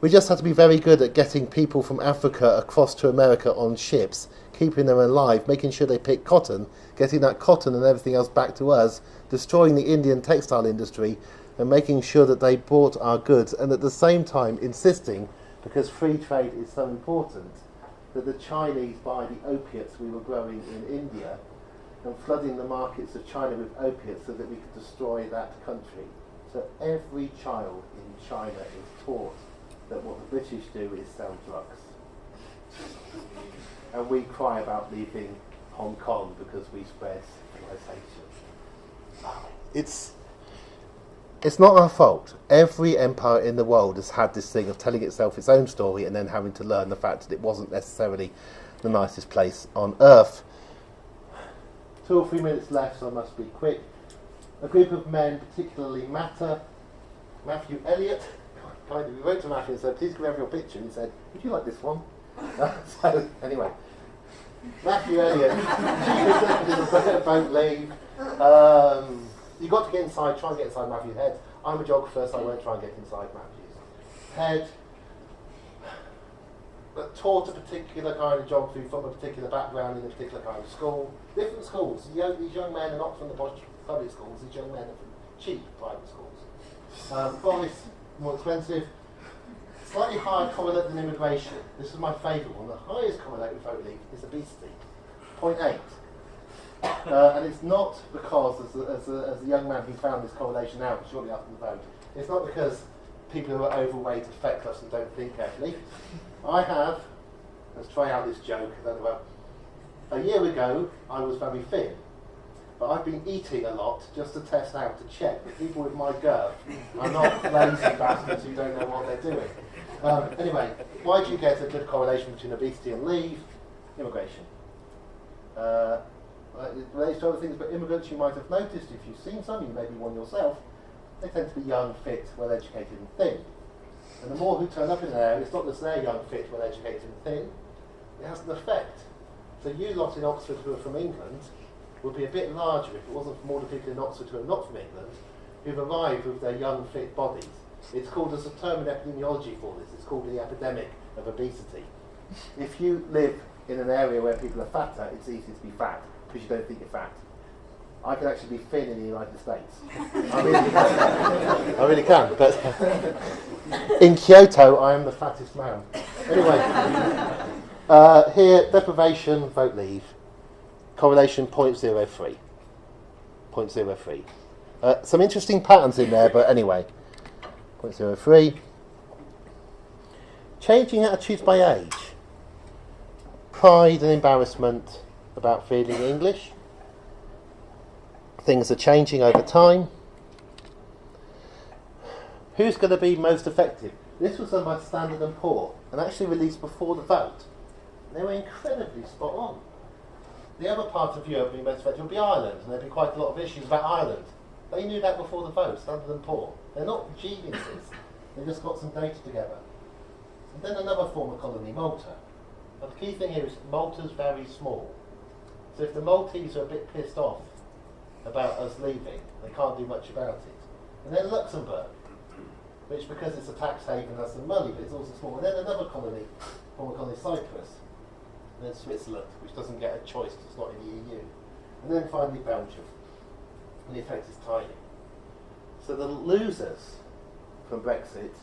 We just had to be very good at getting people from Africa across to America on ships, keeping them alive, making sure they picked cotton, getting that cotton and everything else back to us, destroying the Indian textile industry, and making sure that they bought our goods, and at the same time insisting, because free trade is so important, that the Chinese buy the opiates we were growing in India, and flooding the markets of China with opiates so that we could destroy that country. So every child in China is taught that what the British do is sell drugs. And we cry about leaving Hong Kong because we spread civilization. It's not our fault. Every empire in the world has had this thing of telling itself its own story and then having to learn the fact that it wasn't necessarily the nicest place on earth. 2 or 3 minutes left, so I must be quick. A group of men particularly matter. Matthew Elliott, we wrote to Matthew and said, please give me your picture. And he said, would you like this one? So, anyway. Matthew Elliott, chief executive of Boat Leave. You've got to get inside, try and get inside Matthew's head. I'm a geographer, so I won't try and get inside Matthew's head. But taught a particular kind of geography from a particular background in a particular kind of school. Different schools. These young men are not from the posh public schools, these young men are from cheap private schools. Boris, more expensive. slightly higher correlate than immigration. This is my favourite one. The highest correlate with vote leave is obesity, 0.8. And it's not because, as a young man who found this correlation out shortly after the vote, it's not because people who are overweight are feckless and don't think carefully. I have, let's try out this joke, I don't know about, a year ago I was very thin, but I've been eating a lot just to test out, to check that people with my girth are not lazy bastards who don't know what they're doing. Anyway, why do you get a good correlation between obesity and leave? Immigration. It relates to other things, but immigrants, you might have noticed, if you've seen some, you may be one yourself, they tend to be young, fit, well-educated and thin. And the more who turn up in there, it's not just they're young, fit, well-educated and thin, it has an effect. So you lot in Oxford who are from England would be a bit larger if it wasn't for all the people in Oxford who are not from England, who've arrived with their young, fit bodies. It's called, there's a term in epidemiology for this, it's called the epidemic of obesity. If you live in an area where people are fatter, it's easy to be fat, because you don't think you're fat. I can actually be thin in the United States. I really can. I really can. But in Kyoto, I am the fattest man. Anyway, here, deprivation, vote leave. Correlation 0.03. 0.03. Some interesting patterns in there, but anyway. 0.03. Changing attitudes by age. Pride and embarrassment about feeling English. Things are changing over time. Who's going to be most effective? This was done by Standard & Poor and actually released before the vote. They were incredibly spot on. The other part of Europe being most effective would be Ireland, and there'd be quite a lot of issues about Ireland. They knew that before the vote, Standard & Poor. They're not geniuses. They just got some data together. And then another former colony, Malta. But the key thing here is Malta's very small. So if the Maltese are a bit pissed off about us leaving, they can't do much about it. And then Luxembourg, which because it's a tax haven has some money, but it's also small. And then another colony, former colony Cyprus. And then Switzerland, which doesn't get a choice because it's not in the EU. And then finally Belgium. And the effect is tiny. So the losers from Brexit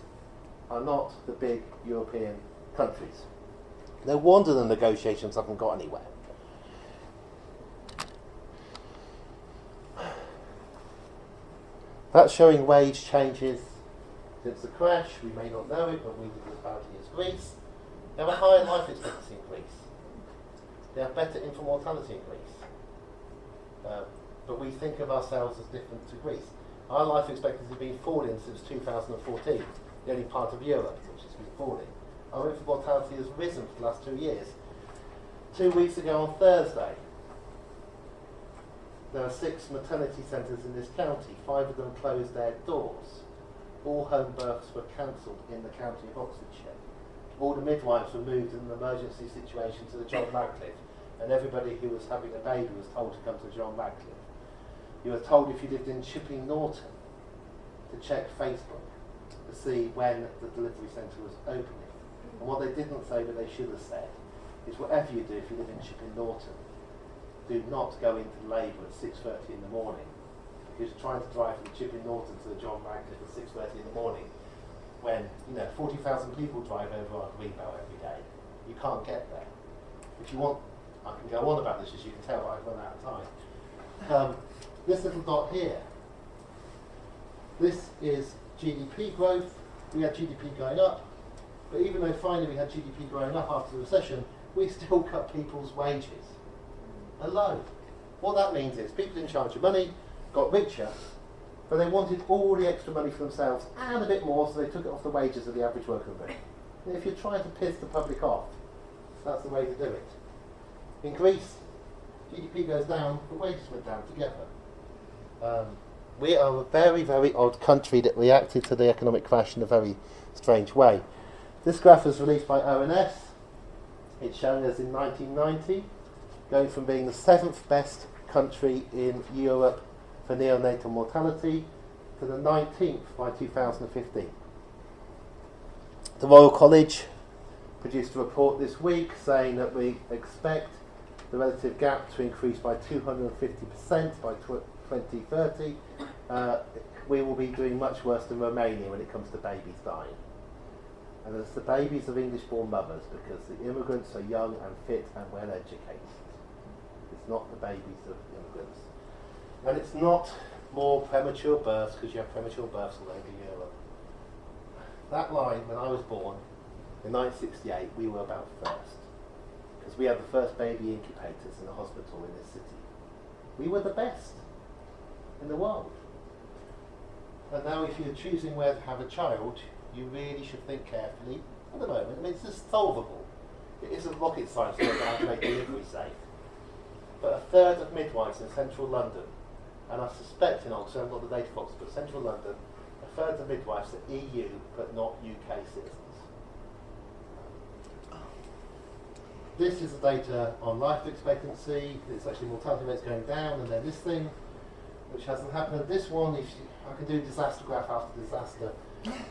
are not the big European countries. No wonder the negotiations haven't got anywhere. That's showing wage changes since the crash. We may not know it, but we did as badly as Greece. They have a higher life expectancy in Greece. They have better infant mortality in Greece. But we think of ourselves as different to Greece. Our life expectancy has been falling since 2014, the only part of Europe which has been falling. Our infant mortality has risen for the last 2 years. 2 weeks ago on Thursday, there are 6 maternity centres in this county. 5 of them closed their doors. All home births were cancelled in the county of Oxfordshire. All the midwives were moved in an emergency situation to the John Radcliffe, and everybody who was having a baby was told to come to John Radcliffe. You were told if you lived in Chipping Norton to check Facebook to see when the delivery centre was opening. And what they didn't say, but they should have said, is whatever you do if you live in Chipping Norton, do not go into labour at 6:30 in the morning, because trying to drive from Chipping Norton to the John Radcliffe at 6:30 in the morning, when 40,000 people drive over our Greenbelt every day, you can't get there. If you want, I can go on about this, as you can tell, I've run out of time. This little dot here, this is GDP growth. We had GDP going up, but even though finally we had GDP growing up after the recession, we still cut people's wages. Alone. What that means is people in charge of money got richer, but they wanted all the extra money for themselves and a bit more, so they took it off the wages of the average worker. And if you're trying to piss the public off, that's the way to do it. In Greece, GDP goes down, but wages went down together. We are a very, very odd country that reacted to the economic crash in a very strange way. This graph was released by ONS. It's showing us in 1990, going from being the 7th best country in Europe for neonatal mortality to the 19th by 2015. The Royal College produced a report this week saying that we expect the relative gap to increase by 250% by 2030. We will be doing much worse than Romania when it comes to babies dying. and it's the babies of English-born mothers, because the immigrants are young and fit and well-educated. It's not the babies of immigrants. And it's not more premature births, because you have premature births all over Europe. That line, when I was born, in 1968, we were about first, because we had the first baby incubators in a hospital in this city. We were the best in the world. And now if you're choosing where to have a child, you really should think carefully at the moment. I mean, it's just solvable. It isn't rocket science to how to make delivery safe. But a third of midwives in central London, and I suspect in Oxford, I haven't got the data box, but central London, a third of midwives are EU but not UK citizens. This is the data on life expectancy. It's actually mortality rates going down, and then this thing, which hasn't happened. This one, I can do disaster graph after disaster.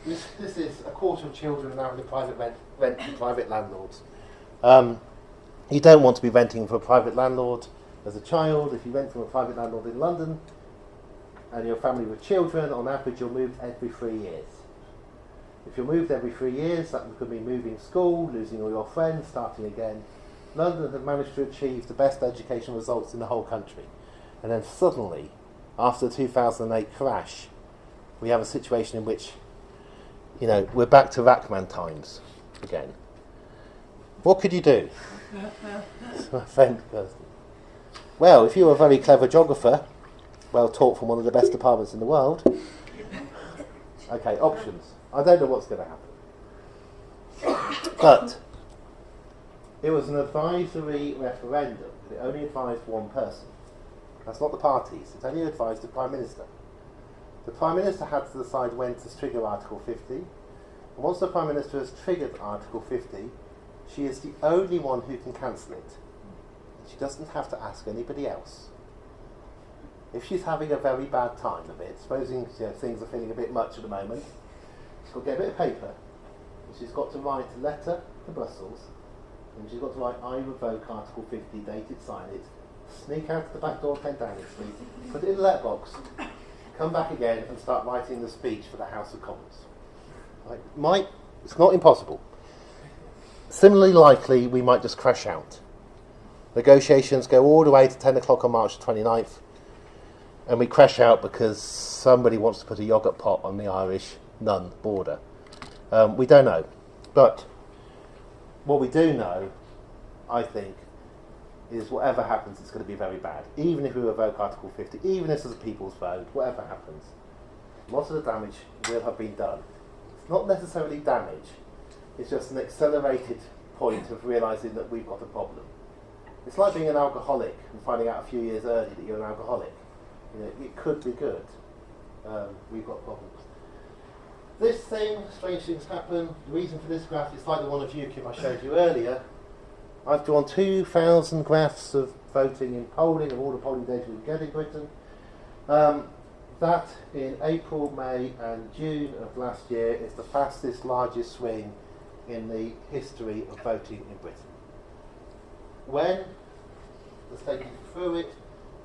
This is a quarter of children now in the private rent from private landlords. You don't want to be renting for a private landlord as a child. If you rent from a private landlord in London and you're a family with children, on average you're moved every 3 years. If you're moved every 3 years, that could be moving school, losing all your friends, starting again. London have managed to achieve the best education results in the whole country. And then suddenly, after the 2008 crash, we have a situation in which, you know, we're back to Rachman times again. What could you do? My friend Kirsty. Well, if you're a very clever geographer, well taught from one of the best departments in the world, okay, options. I don't know what's going to happen. But it was an advisory referendum. It only advised one person. That's not the parties. It only advised the Prime Minister. The Prime Minister had to decide when to trigger Article 50. And once the Prime Minister has triggered Article 50, she is the only one who can cancel it. She doesn't have to ask anybody else. If she's having a very bad time of it, supposing things are feeling a bit much at the moment, she's got to get a bit of paper, and she's got to write a letter to Brussels, and she's got to write, I revoke Article 50, date it, sign it, sneak out to the back door of 10 Downing Street, put it in the letterbox, come back again and start writing the speech for the House of Commons. Right? It's not impossible. Similarly likely, we might just crash out. Negotiations go all the way to 10 o'clock on March 29th, and we crash out because somebody wants to put a yoghurt pot on the Irish-Nun border. We don't know. But what we do know, I think, is whatever happens, it's going to be very bad. Even if we revoke Article 50, even if it's a people's vote, whatever happens, most of the damage will have been done. It's not necessarily damage, it's just an accelerated point of realising that we've got a problem. It's like being an alcoholic and finding out a few years early that you're an alcoholic. You know, it could be good. We've got problems. This thing, strange things happen. The reason for this graph is like the one of UKIP I showed you earlier. I've drawn 2,000 graphs of voting in polling, of all the polling data we get in Britain. That in April, May and June of last year is the fastest, largest swing in the history of voting in Britain. When, let's take you through it,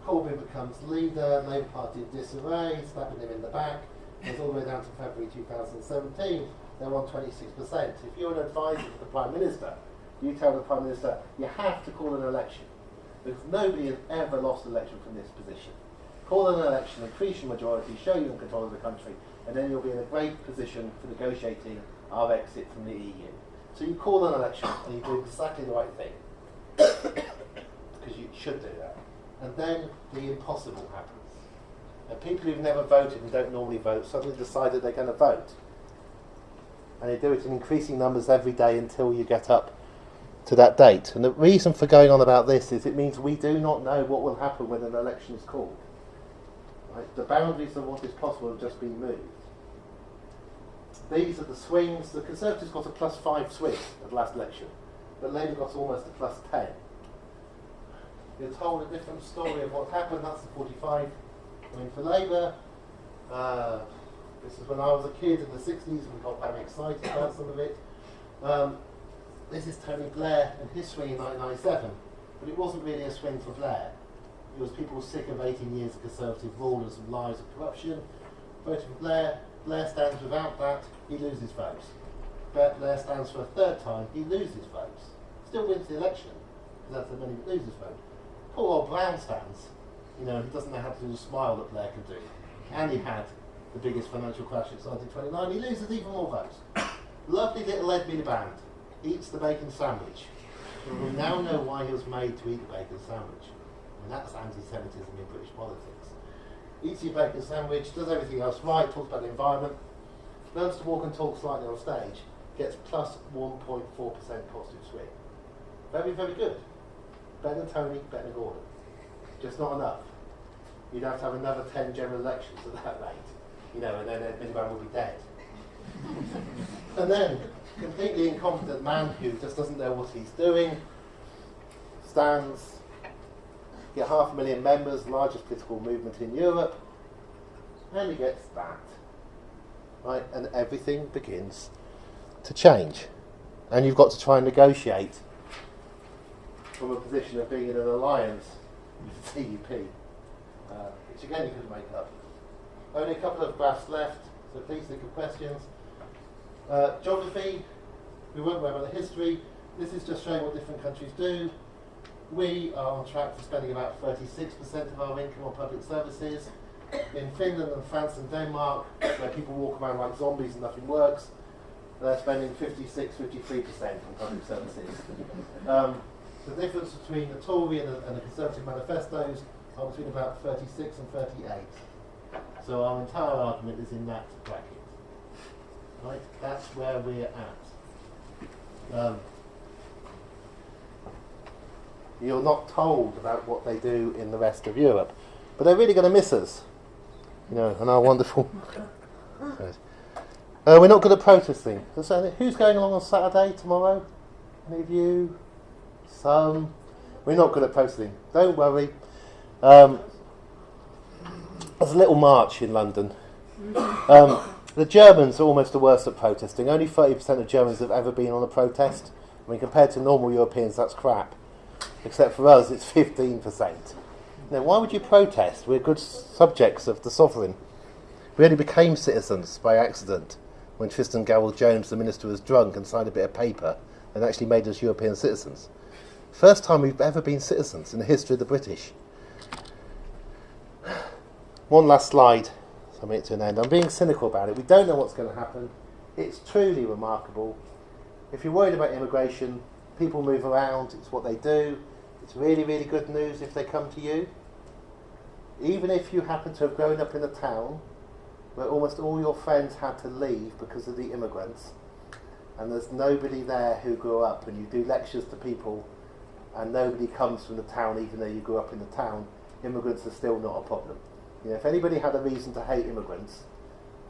Corbyn becomes leader, Labour Party in disarray, stabbing him in the back, goes all the way down to February 2017, they're on 26%. If you're an advisor to the Prime Minister, you tell the Prime Minister, you have to call an election, because nobody has ever lost an election from this position. Call an election, increase your majority, show you're in control of the country, and then you'll be in a great position for negotiating our exit from the EU. So you call an election, and you do exactly the right thing, because you should do that. And then the impossible happens. And people who've never voted and don't normally vote suddenly decide that they're going to vote. And they do it in increasing numbers every day until you get up to that date. And the reason for going on about this is it means we do not know what will happen when an election is called. Right? The boundaries of what is possible have just been moved. These are the swings. The Conservatives got a +5 swing at the last election, but Labour got almost a +10. You're told a different story of what happened. That's the 45 win for Labour. This is when I was a kid in the 60s and we got very excited about some of it. This is Tony Blair and his swing in 1997, but it wasn't really a swing for Blair. It was people sick of 18 years of Conservative rulers and lies and corruption. Voting for Blair. Blair stands without that, he loses votes. Blair stands for a third time, he loses votes. Still wins the election, because that's the many that loses vote. Poor old Brown stands, he doesn't know how to do the smile that Blair could do. And he had the biggest financial crash in 1929, he loses even more votes. Lovely little Ed Miliband eats the bacon sandwich. We now know why he was made to eat the bacon sandwich. That's anti-Semitism in British politics. Eats your bacon sandwich, does everything else right, talks about the environment, learns to walk and talk slightly on stage, gets plus 1.4% positive swing. Very, very good. Better than Tony, better than Gordon. Just not enough. You'd have to have another 10 general elections at that rate, and then Ed Miliband would be dead. And then, completely incompetent man who just doesn't know what he's doing, stands, get 500,000 members, largest political movement in Europe, and he gets that. Right, and everything begins to change. And you've got to try and negotiate from a position of being in an alliance with the TUP, which again you couldn't make up. Only a couple of graphs left, so please think of questions. Geography, we won't worry about the history. This is just showing what different countries do. We are on track for spending about 36% of our income on public services. In Finland and France and Denmark, where people walk around like zombies and nothing works, they're spending 56, 53% on public services. The difference between the Tory and the Conservative manifestos are between about 36 and 38. So our entire argument is in that bracket. Right? That's where we're at. You're not told about what they do in the rest of Europe, but they're really going to miss us, and our wonderful. We're not good at protesting. So who's going along on Saturday, tomorrow? Any of you? Some. We're not good at protesting. Don't worry. There's a little march in London. The Germans are almost the worst at protesting. Only 30% of Germans have ever been on a protest. I mean, compared to normal Europeans, that's crap. Except for us, it's 15%. Now, why would you protest? We're good subjects of the sovereign. We only became citizens by accident when Tristan Garrell-Jones, the minister, was drunk and signed a bit of paper and actually made us European citizens. First time we've ever been citizens in the history of the British. One last slide, so I'll make it to an end. I'm being cynical about it. We don't know what's going to happen. It's truly remarkable. If you're worried about immigration, people move around, it's what they do. It's really, really good news if they come to you. Even if you happen to have grown up in a town where almost all your friends had to leave because of the immigrants, and there's nobody there who grew up, and you do lectures to people and nobody comes from the town even though you grew up in the town, immigrants are still not a problem. If anybody had a reason to hate immigrants,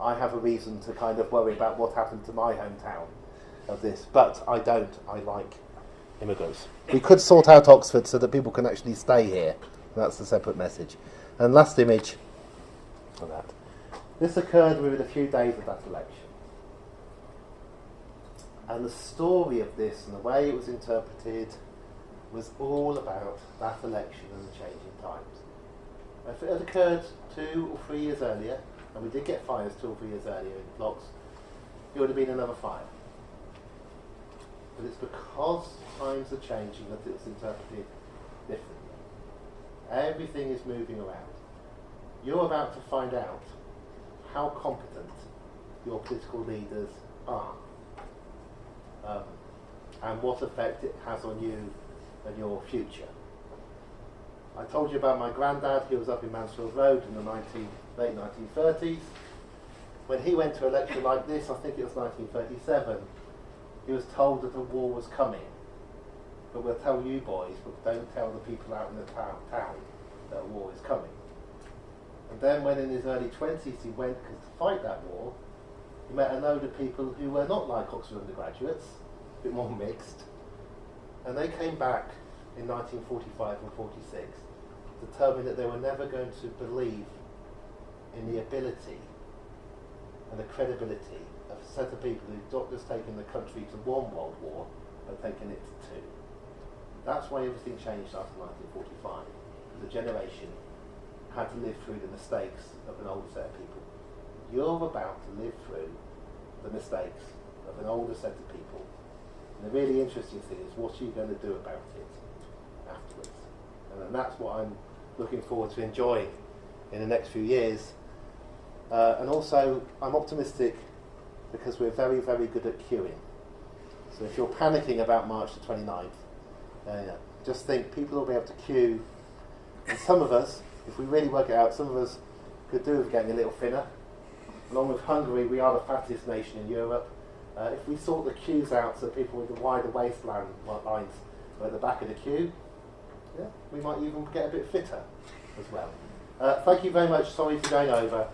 I have a reason to kind of worry about what happened to my hometown of this, but I don't. I like immigrants. We could sort out Oxford so that people can actually stay here. That's a separate message. And last image of that. This occurred within a few days of that election. And the story of this and the way it was interpreted was all about that election and the changing times. If it had occurred 2 or 3 years earlier, and we did get fires 2 or 3 years earlier in blocks, it would have been another fire. But it's because times are changing that it's interpreted differently. Everything is moving around. You're about to find out how competent your political leaders are, and what effect it has on you and your future. I told you about my granddad. He was up in Mansfield Road in the late 1930s. When he went to an election like this, I think it was 1937, he was told that a war was coming. But we'll tell you boys, but don't tell the people out in the town that a war is coming. And then when in his early 20s he went to fight that war, he met a load of people who were not like Oxford undergraduates, a bit more mixed. And they came back in 1945 and 46, determined that they were never going to believe in the ability and the credibility of a set of people who'd not just taken the country to 1 world war, but taken it to 2. That's why everything changed after 1945. The generation had to live through the mistakes of an older set of people. You're about to live through the mistakes of an older set of people. And the really interesting thing is, what are you going to do about it afterwards? And that's what I'm looking forward to enjoying in the next few years. And also, I'm optimistic because we're very, very good at queuing. So if you're panicking about March the 29th, just think people will be able to queue. And some of us, if we really work it out, some of us could do with getting a little thinner. Along with Hungary, we are the fattest nation in Europe. If we sort the queues out so people with the wider waistline lines are at the back of the queue, we might even get a bit fitter as well. Thank you very much. Sorry for going over.